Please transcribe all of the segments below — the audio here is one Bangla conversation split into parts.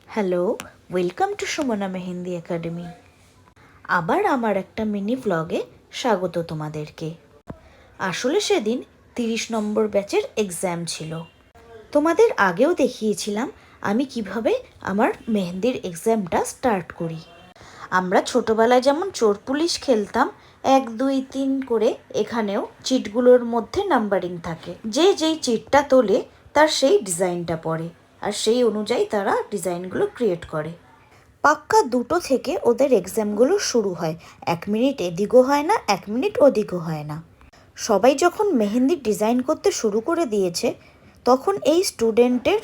Hello, welcome to Sumana Mehendi academy. আবার আমার একটা মিনি ব্লগে স্বাগত তোমাদেরকে। আসলে সেদিন 30 নম্বর ব্যাচের এক্সাম ছিল। তোমাদের আগেও দেখিয়েছিলাম আমি কিভাবে আমার মেহেন্দির এক্সামটা স্টার্ট করি। আমরা ছোটবেলায় যেমন চোর পুলিশ খেলতাম, 1 2 3 করে এখানেও চিটগুলোর মধ্যে নাম্বারিং থাকে। যে যেই চিটটা তোলে তার সেই ডিজাইনটা পড়ে, আর সেই অনুযায়ী তারা ডিজাইনগুলো ক্রিয়েট করে। পাক্কা 2টো থেকে ওদের এক্সামগুলো শুরু হয়। 1 মিনিট এদিকও হয় না, 1 মিনিট ওদিকও হয় না। সবাই যখন মেহেন্দির ডিজাইন করতে শুরু করে দিয়েছে, তখন এই স্টুডেন্টের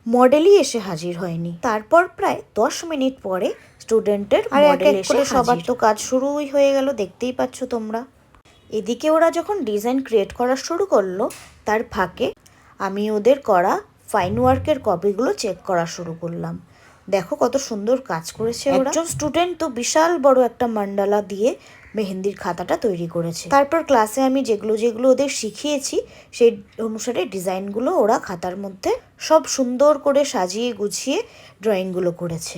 মডেলই এসে হাজির হয়নি। তারপর প্রায় 10 মিনিট পরে স্টুডেন্টের মডেল এসে সবার তো কাজ শুরুই হয়ে গেল, দেখতেই পাচ্ছ তোমরা। এদিকে ওরা যখন ডিজাইন ক্রিয়েট করা শুরু করলো, তার ফাঁকে আমি ওদের করা ফাইন ওয়ার্কের কপিগুলো চেক করা শুরু করলাম। দেখো কত সুন্দর কাজ করেছে ওরা। একজন স্টুডেন্ট তো বিশাল বড় একটা মান্ডালা দিয়ে মেহেন্দির খাতাটা তৈরি করেছে। তারপর ক্লাসে আমি যেগুলো ওদের শিখিয়েছি সেই অনুসারে ডিজাইনগুলো ওরা খাতার মধ্যে সব সুন্দর করে সাজিয়ে গুছিয়ে ড্রয়িংগুলো করেছে।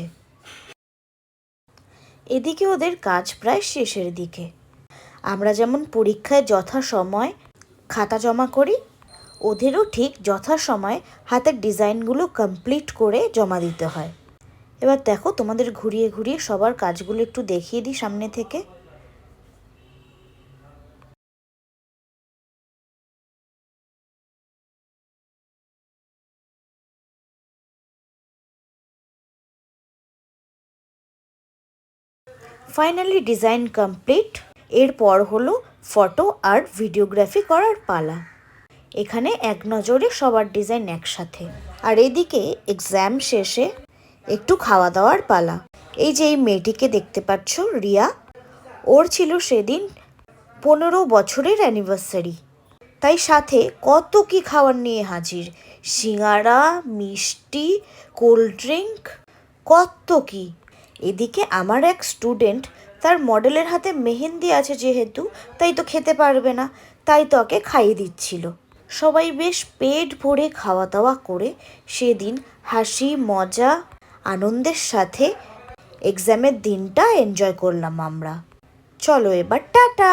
এদিকে ওদের কাজ প্রায় শেষের দিকে। আমরা যেমন পরীক্ষায় যথাসময় খাতা জমা করি, ওদেরও ঠিক যথাসময়ে হাতের ডিজাইনগুলো কমপ্লিট করে জমা দিতে হয়। এবার দেখো তোমাদের ঘুরিয়ে ঘুরিয়ে সবার কাজগুলো একটু দেখিয়ে দিই সামনে থেকে। Finally design complete. এরপর হলো ফটো আর ভিডিওগ্রাফি করার পালা। এখানে এক নজরে সবার ডিজাইন একসাথে। আর এদিকে এক্সাম শেষে একটু খাওয়া দাওয়ার পালা। এই যে এই মেয়েটিকে দেখতে পাচ্ছ, রিয়া, ওর ছিল সেদিন 15 বছরের অ্যানিভার্সারি। তাই সাথে কত কি খাবার নিয়ে হাজির, সিঙ্গারা, মিষ্টি, কোল্ড ড্রিঙ্ক, কত কি। এদিকে আমার এক স্টুডেন্ট, তার মডেলের হাতে মেহেন্দি আছে যেহেতু, তাই তো খেতে পারবে না, তাই তো ওকে খাইয়ে দিচ্ছিল। সবাই বেশ পেট ভরে খাওয়া দাওয়া করে সেদিন হাসি মজা আনন্দের সাথে এক্সামের দিনটা এনজয় করলাম আমরা। চলো এবার টাটা।